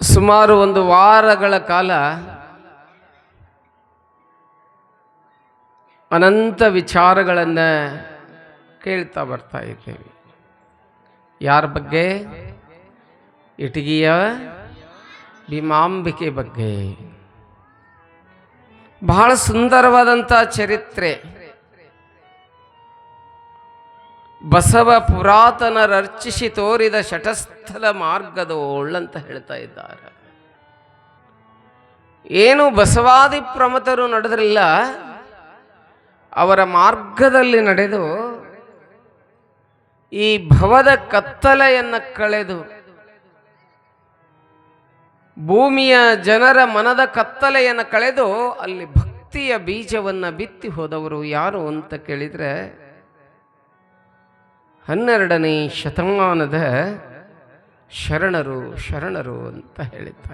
ಸುಮಾರು ಒಂದು ವಾರಗಳ ಕಾಲ ಅನಂತ ವಿಚಾರಗಳನ್ನು ಕೇಳ್ತಾ ಬರ್ತಾ ಇದ್ದೇವೆ. ಯಾರ ಬಗ್ಗೆ? ಇಟಗಿಯ ಭೀಮಾಂಬಿಕೆ ಬಗ್ಗೆ. ಬಹಳ ಸುಂದರವಾದಂಥ ಚರಿತ್ರೆ. ಬಸವ ಪುರಾತನರರ್ಚಿಸಿ ತೋರಿದ ಶಟಸ್ಥಲ ಮಾರ್ಗದೋಳಂತ ಹೇಳ್ತಾ ಇದ್ದಾರೆ. ಏನು ಬಸವಾದಿ ಪ್ರಮತರು ನಡೆದ್ರಿಲ್ಲ, ಅವರ ಮಾರ್ಗದಲ್ಲಿ ನಡೆದು ಈ ಭವದ ಕತ್ತಲೆಯನ್ನು ಕಳೆದು ಭೂಮಿಯ ಜನರ ಮನದ ಕತ್ತಲೆಯನ್ನು ಕಳೆದು ಅಲ್ಲಿ ಭಕ್ತಿಯ ಬೀಜವನ್ನು ಬಿತ್ತಿ ಹೋದವರು ಯಾರು ಅಂತ ಕೇಳಿದರೆ 12ನೇ ಶತಮಾನದ ಶರಣರು ಅಂತ ಹೇಳ್ತಾ ಇದ್ದಾರೆ.